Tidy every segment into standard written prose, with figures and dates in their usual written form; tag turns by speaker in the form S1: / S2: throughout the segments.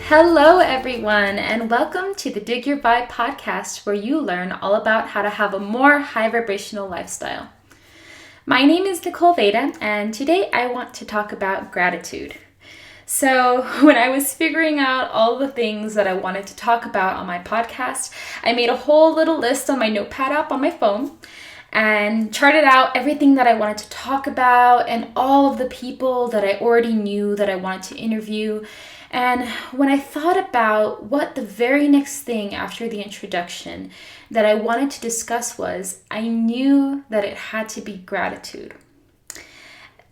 S1: Hello, everyone, and welcome to the Dig Your Vibe podcast, where you learn all about how to have a more high vibrational lifestyle. My name is Nicole Veda, and today I want to talk about gratitude. So, when I was figuring out all the things that I wanted to talk about on my podcast, I made a whole little list on my notepad app on my phone and charted out everything that I wanted to talk about and all of the people that I already knew that I wanted to interview. And when I thought about what the very next thing after the introduction that I wanted to discuss was, I knew that it had to be gratitude.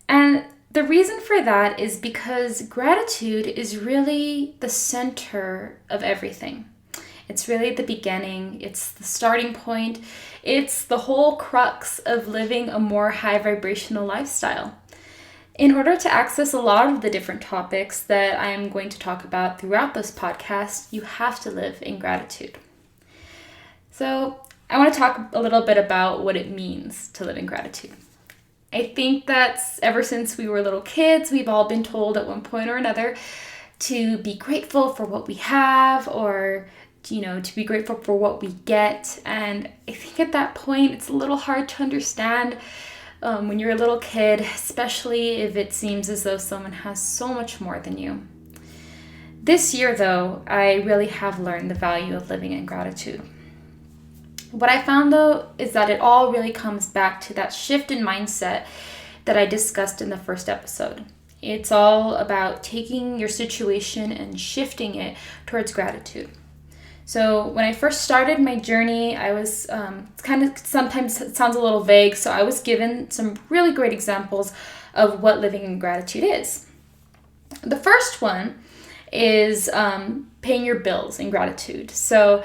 S1: And the reason for that is because gratitude is really the center of everything. It's really the beginning, it's the starting point, it's the whole crux of living a more high vibrational lifestyle. In order to access a lot of the different topics that I am going to talk about throughout this podcast, you have to live in gratitude. So I want to talk a little bit about what it means to live in gratitude. I think that ever since we were little kids, we've all been told at one point or another to be grateful for what we have, or to be grateful for what we get. And I think at that point, it's a little hard to understand when you're a little kid, especially if it seems as though someone has so much more than you. This year, though, I really have learned the value of living in gratitude. What I found, though, is that it all really comes back to that shift in mindset that I discussed in the first episode. It's all about taking your situation and shifting it towards gratitude. So when I first started my journey, I was sometimes it sounds a little vague, so I was given some really great examples of what living in gratitude is. The first one is paying your bills in gratitude. So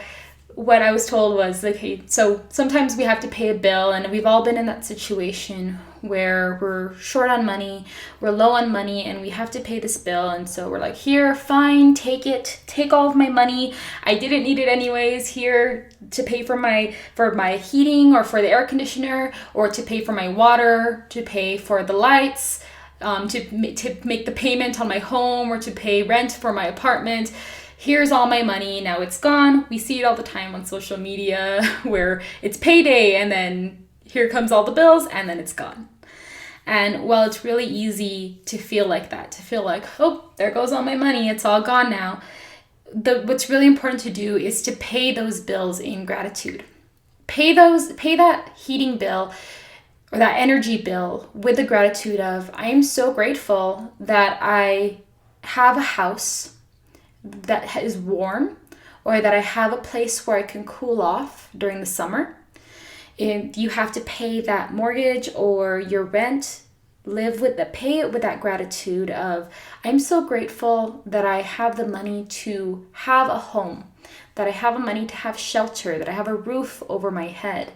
S1: what I was told was, okay, so sometimes we have to pay a bill, and we've all been in that situation where we're short on money, we're low on money, and we have to pay this bill. And so we're like, here, fine, take it, take all of my money. I didn't need it anyways. Here to pay for my heating, or for the air conditioner, or to pay for my water, to pay for the lights, to make the payment on my home, or to pay rent for my apartment. Here's all my money, now it's gone. We see it all the time on social media where it's payday and then here comes all the bills and then it's gone. And while it's really easy to feel like that, to feel like, oh, there goes all my money, it's all gone now. What's really important to do is to pay those bills in gratitude. Pay that heating bill or that energy bill with the gratitude of, I am so grateful that I have a house that is warm, or that I have a place where I can cool off during the summer. If you have to pay that mortgage or your rent, pay it with that gratitude of, I'm so grateful that I have the money to have a home, that I have the money to have shelter, that I have a roof over my head.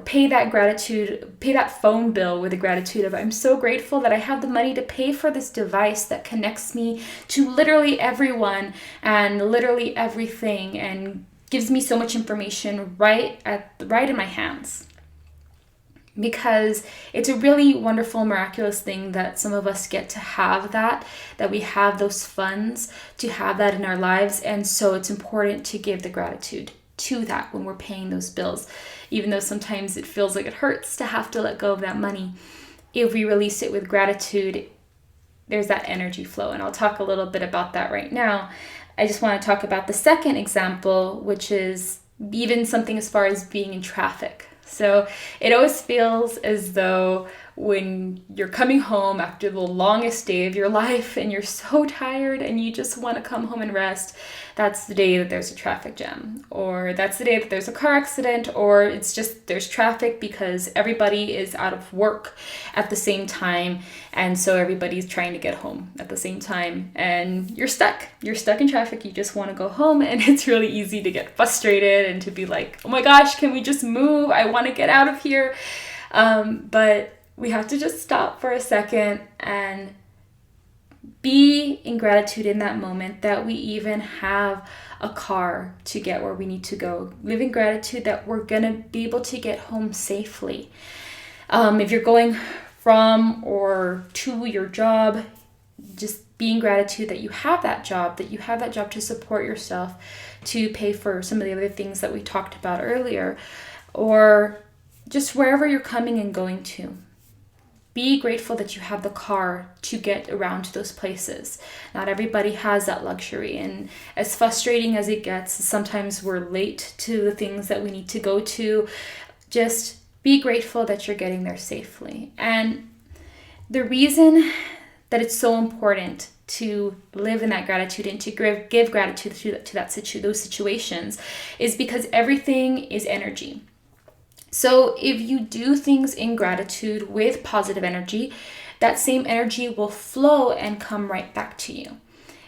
S1: Pay that phone bill with the gratitude of, I'm so grateful that I have the money to pay for this device that connects me to literally everyone and literally everything and gives me so much information right in my hands. Because it's a really wonderful, miraculous thing that some of us get to have that we have those funds to have that in our lives. And so it's important to give the gratitude to that when we're paying those bills, even though sometimes it feels like it hurts to have to let go of that money. If we release it with gratitude, there's that energy flow, and I'll talk a little bit about that right now. I just want to talk about the second example, which is even something as far as being in traffic. So it always feels as though when you're coming home after the longest day of your life and you're so tired and you just want to come home and rest, that's the day that there's a traffic jam, or that's the day that there's a car accident, or it's just there's traffic because everybody is out of work at the same time, and so everybody's trying to get home at the same time, and you're stuck in traffic. You just want to go home, and it's really easy to get frustrated and to be like, oh my gosh, can we just move? I want to get out of here. But we have to just stop for a second and be in gratitude in that moment that we even have a car to get where we need to go. Live in gratitude that we're going to be able to get home safely. If you're going from or to your job, just be in gratitude that you have that job to support yourself, to pay for some of the other things that we talked about earlier, or just wherever you're coming and going to. Be grateful that you have the car to get around to those places. Not everybody has that luxury, and as frustrating as it gets, sometimes we're late to the things that we need to go to. Just be grateful that you're getting there safely. And the reason that it's so important to live in that gratitude and to give gratitude to those situations is because everything is energy. So if you do things in gratitude with positive energy, that same energy will flow and come right back to you.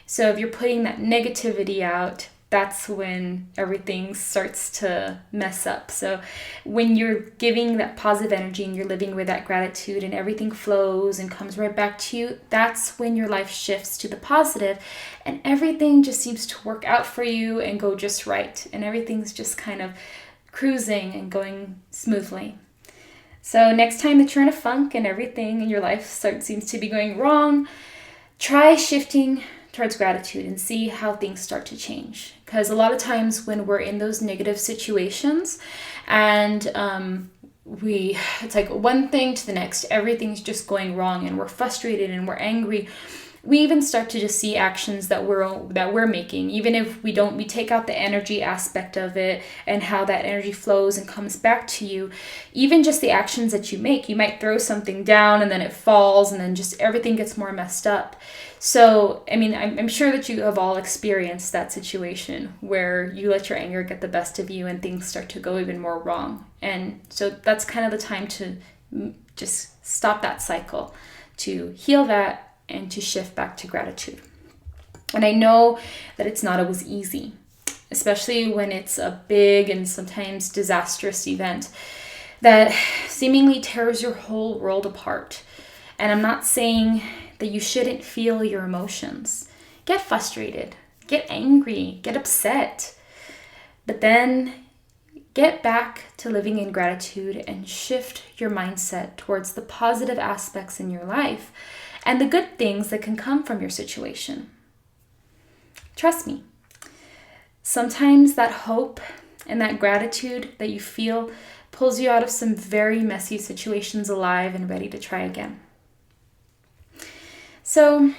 S1: So if you're putting that negativity out, that's when everything starts to mess up. So when you're giving that positive energy and you're living with that gratitude and everything flows and comes right back to you, that's when your life shifts to the positive and everything just seems to work out for you and go just right. And everything's just kind of cruising and going smoothly. So next time that you're in a funk and everything in your life seems to be going wrong, try shifting towards gratitude and see how things start to change. Because a lot of times when we're in those negative situations and it's like one thing to the next, everything's just going wrong and we're frustrated and we're angry, we even start to just see actions that we're making. Even if we take out the energy aspect of it and how that energy flows and comes back to you. Even just the actions that you make, you might throw something down and then it falls and then just everything gets more messed up. So, I mean, I'm sure that you have all experienced that situation where you let your anger get the best of you and things start to go even more wrong. And so that's kind of the time to just stop that cycle, to heal that, and to shift back to gratitude. And I know that it's not always easy, especially when it's a big and sometimes disastrous event that seemingly tears your whole world apart. And I'm not saying that you shouldn't feel your emotions. Get frustrated, get angry, get upset, but then get back to living in gratitude and shift your mindset towards the positive aspects in your life and the good things that can come from your situation. Trust me, sometimes that hope and that gratitude that you feel pulls you out of some very messy situations alive and ready to try again. So,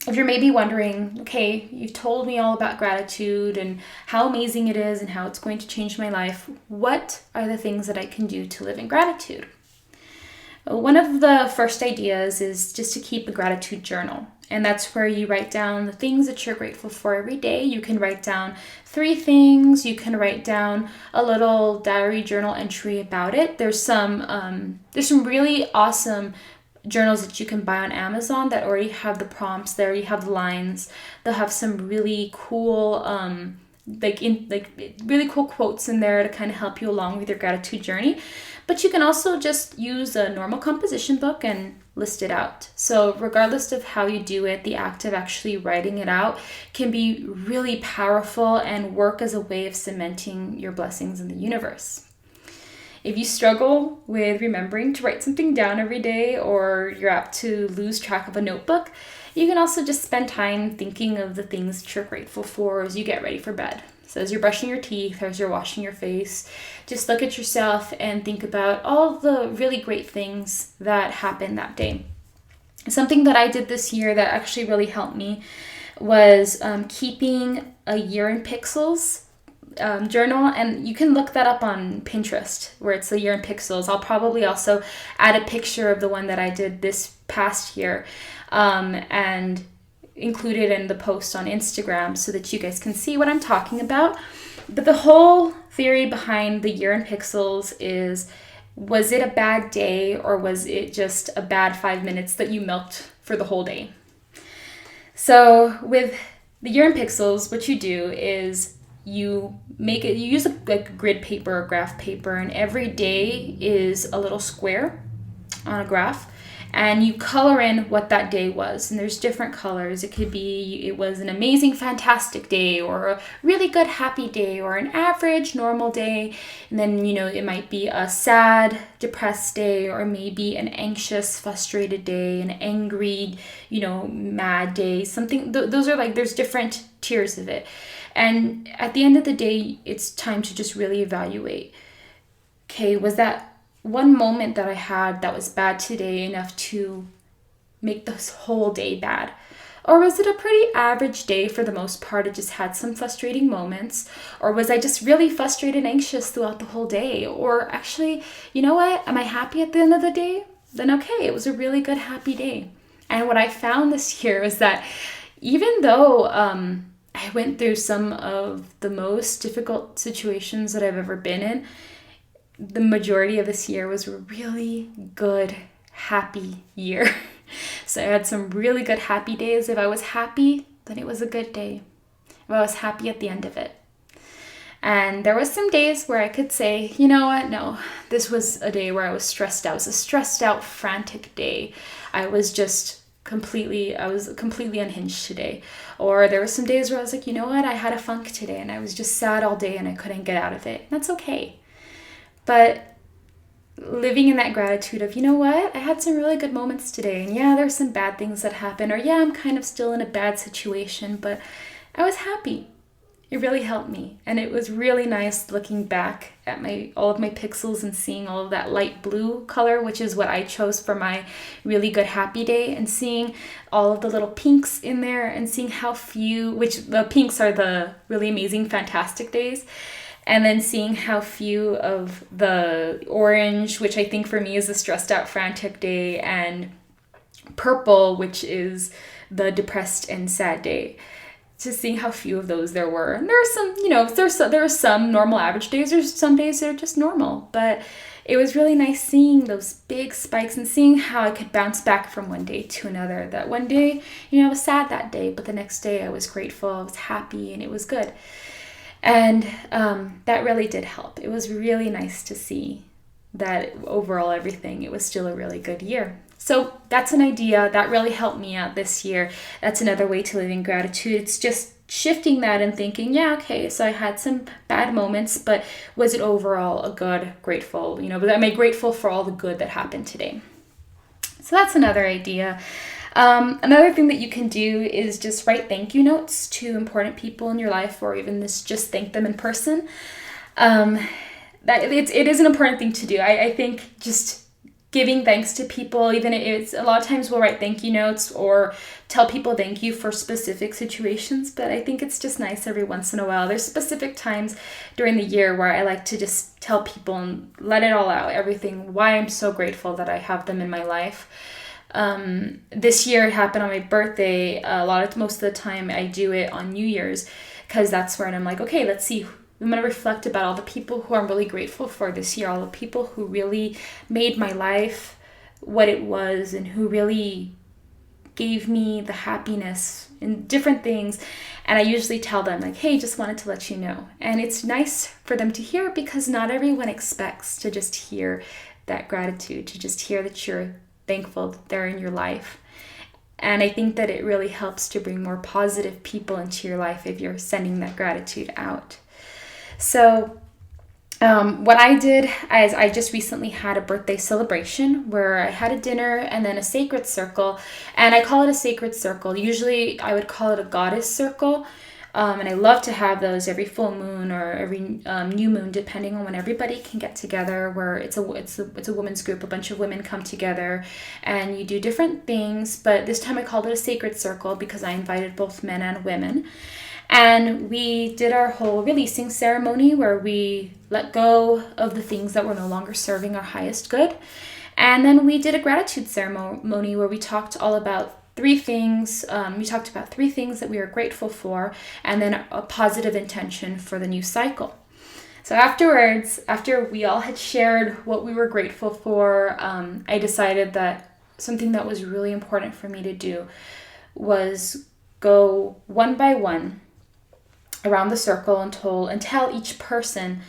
S1: if you're maybe wondering, okay, you've told me all about gratitude and how amazing it is and how it's going to change my life, what are the things that I can do to live in gratitude? One of the first ideas is just to keep a gratitude journal. And that's where you write down the things that you're grateful for every day. You can write down 3 things. You can write down a little diary journal entry about it. There's some really awesome journals that you can buy on Amazon that already have the prompts. They already have the lines. They'll have some really cool really cool quotes in there to kind of help you along with your gratitude journey. But you can also just use a normal composition book and list it out. So regardless of how you do it, the act of actually writing it out can be really powerful and work as a way of cementing your blessings in the universe. If you struggle with remembering to write something down every day, or you're apt to lose track of a notebook, you can also just spend time thinking of the things that you're grateful for as you get ready for bed. So as you're brushing your teeth, or as you're washing your face, just look at yourself and think about all the really great things that happened that day. Something that I did this year that actually really helped me was keeping a year in pixels journal, and you can look that up on Pinterest where it's a year in pixels. I'll probably also add a picture of the one that I did this past year and include it in the post on Instagram so that you guys can see what I'm talking about. But the whole theory behind the year in pixels is, was it a bad day or was it just a bad 5 minutes that you milked for the whole day? So with the year in pixels, what you do is you use a grid paper or graph paper, and every day is a little square on a graph. and you color in what that day was. And there's different colors. It could be it was an amazing, fantastic day, or a really good, happy day, or an average, normal day. And then, it might be a sad, depressed day, or maybe an anxious, frustrated day, an angry, mad day, something. Those are there's different tiers of it. And at the end of the day, it's time to just really evaluate. Okay, was that one moment that I had that was bad today enough to make this whole day bad? Or was it a pretty average day for the most part? It just had some frustrating moments. Or was I just really frustrated and anxious throughout the whole day? Or actually, you know what? Am I happy at the end of the day? Then okay, it was a really good, happy day. And what I found this year is that even though I went through some of the most difficult situations that I've ever been in, the majority of this year was a really good, happy year. So I had some really good, happy days. If I was happy, then it was a good day. If I was happy at the end of it. And there was some days where I could say, you know what? No, this was a day where I was stressed out. It was a stressed out, frantic day. I was completely unhinged today. Or there were some days where I was like, you know what? I had a funk today and I was just sad all day and I couldn't get out of it. That's okay. But living in that gratitude of, you know what, I had some really good moments today. And yeah, there's some bad things that happen. Or yeah, I'm kind of still in a bad situation, but I was happy. It really helped me. And it was really nice looking back at all of my pixels and seeing all of that light blue color, which is what I chose for my really good, happy day. And seeing all of the little pinks in there and seeing how few, which the pinks are the really amazing, fantastic days. And then seeing how few of the orange, which I think for me is the stressed out, frantic day, and purple, which is the depressed and sad day. Just seeing how few of those there were. And there are some, there are some normal average days. There's some days that are just normal. But it was really nice seeing those big spikes and seeing how I could bounce back from one day to another. That one day, I was sad that day, but the next day I was grateful, I was happy, and it was good. And that really did help. It was really nice to see that overall everything, it was still a really good year. So that's an idea that really helped me out this year. That's another way to live in gratitude. It's just shifting that and thinking, yeah, okay, so I had some bad moments, but was it overall a good, grateful, am I grateful for all the good that happened today? So that's another idea. Another thing that you can do is just write thank you notes to important people in your life, or even just thank them in person. It is an important thing to do. I think just giving thanks to people, even it's a lot of times we'll write thank you notes or tell people thank you for specific situations, but I think it's just nice every once in a while. There's specific times during the year where I like to just tell people and let it all out, everything, why I'm so grateful that I have them in my life. This year it happened on my birthday. Most of the time I do it on New Year's, because that's when I'm like, okay, let's see. I'm going to reflect about all the people who I'm really grateful for this year, all the people who really made my life what it was and who really gave me the happiness and different things. And I usually tell them like, hey, just wanted to let you know. And it's nice for them to hear, because not everyone expects to just hear that gratitude, to just hear that you're thankful that they're in your life. And I think that it really helps to bring more positive people into your life if you're sending that gratitude out. So what I did is I just recently had a birthday celebration where I had a dinner and then a sacred circle. And I call it a sacred circle. Usually I would call it a goddess circle. And I love to have those every full moon or every new moon, depending on when everybody can get together, where it's a women's group, a bunch of women come together and you do different things. But this time I called it a sacred circle because I invited both men and women. And we did our whole releasing ceremony where we let go of the things that were no longer serving our highest good. And then we did a gratitude ceremony where we talked all about three things. We talked about three things that we are grateful for, and then a positive intention for the new cycle. So afterwards, after we all had shared what we were grateful for, I decided that something that was really important for me to do was go one by one around the circle and tell each person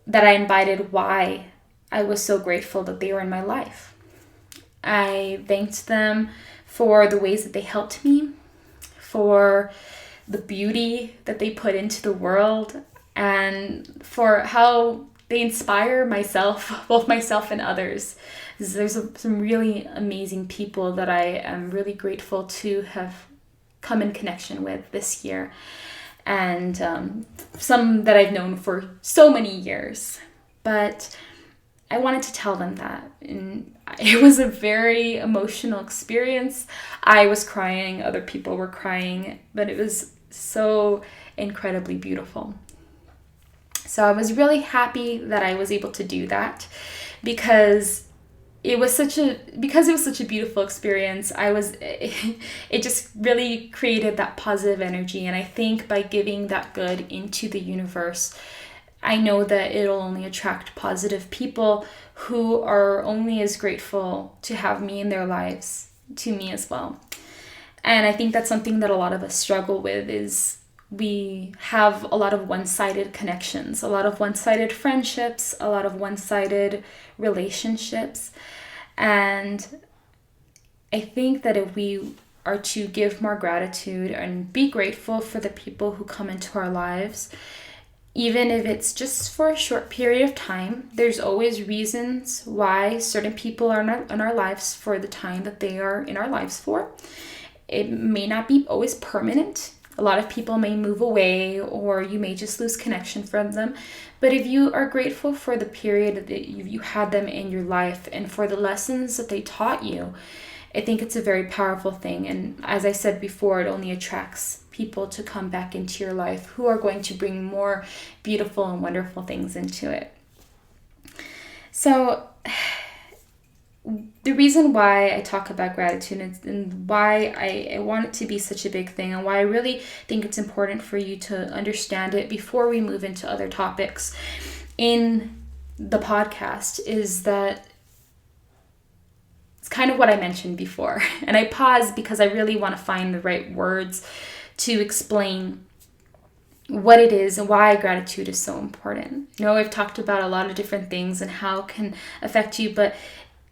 S1: that I invited why I was so grateful that they were in my life. I thanked them for the ways that they helped me, for the beauty that they put into the world, and for how they inspire both myself and others. There's some really amazing people that I am really grateful to have come in connection with this year, and some that I've known for so many years. But I wanted to tell them that. And it was a very emotional experience. I was crying, other people were crying, but it was so incredibly beautiful. So I was really happy that I was able to do that because it was such a beautiful experience. It just really created that positive energy. And I think by giving that good into the universe, I know that it'll only attract positive people who are only as grateful to have me in their lives, to me as well. And I think that's something that a lot of us struggle with, is we have a lot of one-sided connections, a lot of one-sided friendships, a lot of one-sided relationships. And I think that if we are to give more gratitude and be grateful for the people who come into our lives, even if it's just for a short period of time, there's always reasons why certain people are in our lives for the time that they are in our lives for. It may not be always permanent. A lot of people may move away, or you may just lose connection from them. But if you are grateful for the period that you had them in your life and for the lessons that they taught you, I think it's a very powerful thing. And as I said before, it only attracts people to come back into your life who are going to bring more beautiful and wonderful things into it. So the reason why I talk about gratitude and why I want it to be such a big thing, and why I really think it's important for you to understand it before we move into other topics in the podcast, is that it's kind of what I mentioned before. And I pause because I really want to find the right words to explain what it is and why gratitude is so important. You know, I've talked about a lot of different things and how it can affect you, but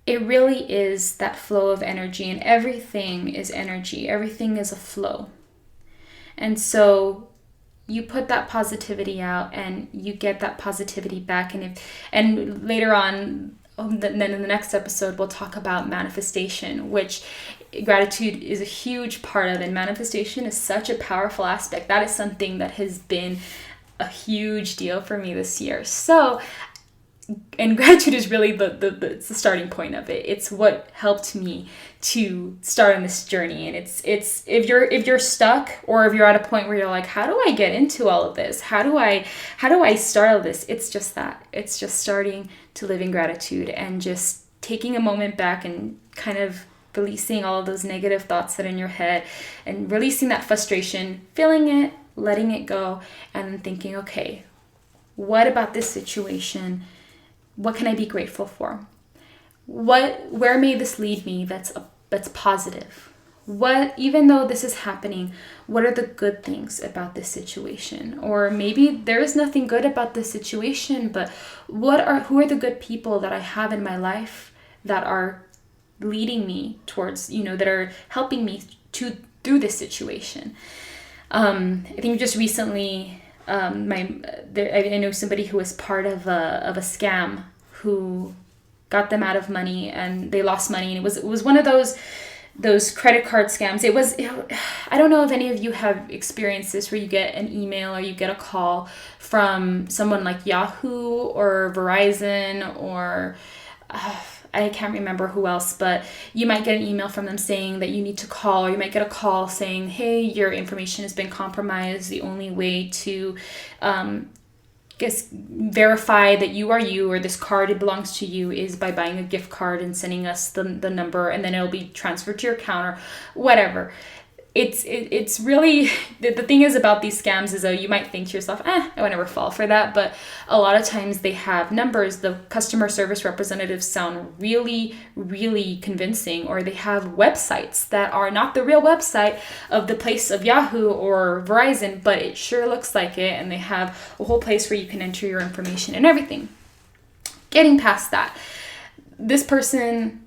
S1: it really is that flow of energy, and everything is energy. Everything is a flow. And so you put that positivity out and you get that positivity back. And later on, then in the next episode, we'll talk about manifestation, which gratitude is a huge part of, and manifestation is such a powerful aspect. That is something that has been a huge deal for me this year. So, and gratitude is really the starting point of it. It's what helped me to start on this journey. And it's if you're stuck, or if you're at a point where you're like, how do I get into all of this? How do I start all this? It's just that. It's just starting to live in gratitude and just taking a moment back and kind of releasing all of those negative thoughts that are in your head, and releasing that frustration, feeling it, letting it go, and thinking, okay, what about this situation? What can I be grateful for? Where may this lead me that's positive? Even though this is happening, what are the good things about this situation? Or maybe there is nothing good about this situation, but who are the good people that I have in my life that are leading me towards, that are helping me through this situation? I think just recently, I know somebody who was part of a scam who got them out of money, and they lost money, and it was one of those credit card scams. I don't know if any of you have experienced this, where you get an email or you get a call from someone like Yahoo or Verizon, or I can't remember who else, but you might get an email from them saying that you need to call, or you might get a call saying, hey, your information has been compromised. The only way to verify that you are you, or this card belongs to you, is by buying a gift card and sending us the number, and then it'll be transferred to your account, or whatever. It's really, the thing is about these scams is that you might think to yourself, I would never fall for that. But a lot of times they have numbers. The customer service representatives sound really, really convincing, or they have websites that are not the real website of the place of Yahoo or Verizon, but it sure looks like it. And they have a whole place where you can enter your information and everything. Getting past that, this person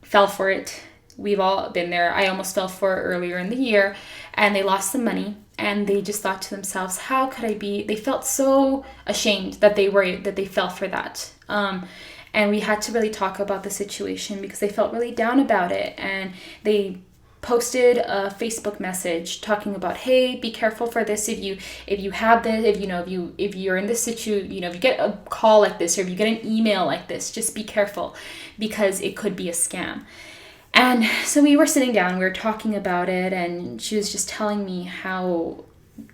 S1: fell for it. We've all been there. I almost fell for it earlier in the year, and they lost some money, and they just thought to themselves, how could I be? They felt so ashamed that they fell for that. And we had to really talk about the situation because they felt really down about it, and they posted a Facebook message talking about, hey, be careful for this. If you have this, if you're in this situation, if you get a call like this, or if you get an email like this, just be careful because it could be a scam. And so we were sitting down, we were talking about it, and she was just telling me how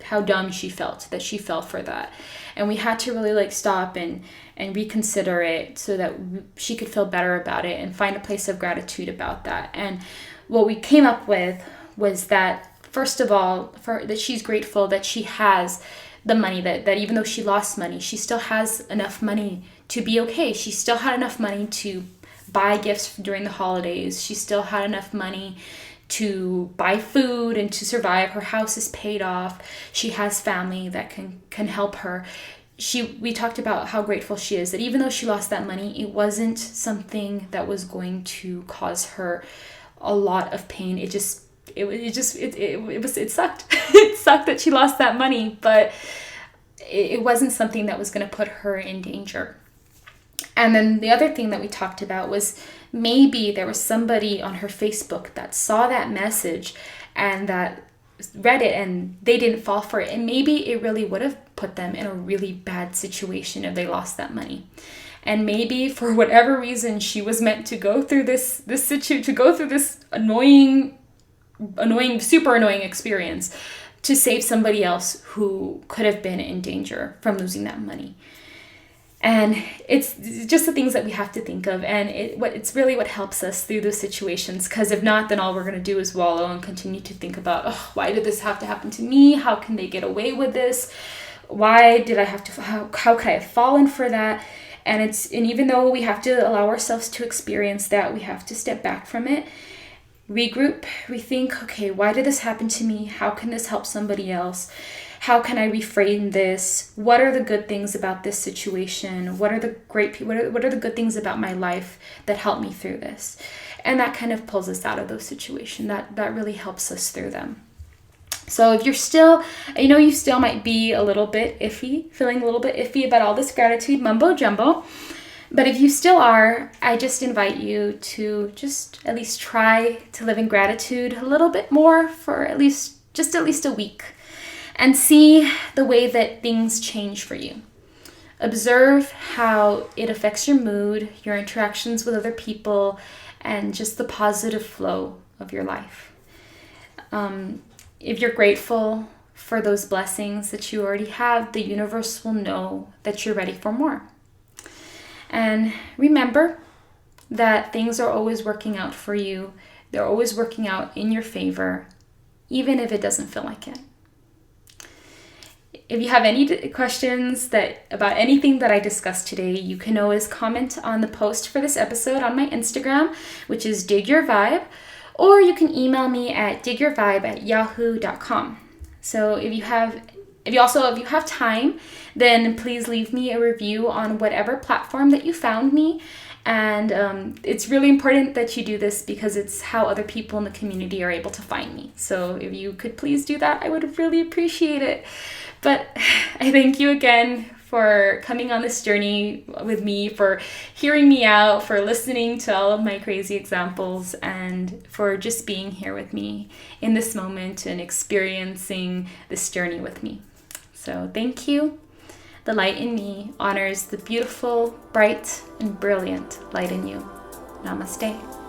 S1: dumb she felt that she fell for that. And we had to really stop and reconsider it so that she could feel better about it and find a place of gratitude about that. And what we came up with was that, first of all, that she's grateful that she has the money, that even though she lost money, she still has enough money to be okay. She still had enough money to buy gifts during the holidays. She still had enough money to buy food and to survive. Her house is paid off. She has family that can help her. We talked about how grateful she is that even though she lost that money, it wasn't something that was going to cause her a lot of pain. It sucked. It sucked that she lost that money, but it wasn't something that was going to put her in danger. And then the other thing that we talked about was maybe there was somebody on her Facebook that saw that message and that read it and they didn't fall for it. And maybe it really would have put them in a really bad situation if they lost that money. And maybe for whatever reason, she was meant to go through this annoying, super annoying experience to save somebody else who could have been in danger from losing that money. And it's just the things that we have to think of, and it's really what helps us through those situations, because if not, then all we're going to do is wallow and continue to think about, oh, why did this have to happen to me? How can they get away with this? Why did I have to, how could I have fallen for that? And even though we have to allow ourselves to experience that, we have to step back from it, regroup, rethink, okay, why did this happen to me? How can this help somebody else? How can I reframe this? What are the good things about this situation? What are the good things about my life that help me through this? And that kind of pulls us out of those situations. That really helps us through them. So if you're still, you still might be a little bit iffy, feeling a little bit iffy about all this gratitude mumbo jumbo, but if you still are, I just invite you to just at least try to live in gratitude a little bit more for at least a week. And see the way that things change for you. Observe how it affects your mood, your interactions with other people, and just the positive flow of your life. If you're grateful for those blessings that you already have, the universe will know that you're ready for more. And remember that things are always working out for you. They're always working out in your favor, even if it doesn't feel like it. If you have any questions about anything that I discussed today, you can always comment on the post for this episode on my Instagram, which is digyourvibe, or you can email me at digyourvibe@yahoo.com. So if you have time, then please leave me a review on whatever platform that you found me. And it's really important that you do this because it's how other people in the community are able to find me. So if you could please do that, I would really appreciate it. But I thank you again for coming on this journey with me, for hearing me out, for listening to all of my crazy examples, and for just being here with me in this moment and experiencing this journey with me. So thank you. The light in me honors the beautiful, bright, and brilliant light in you. Namaste.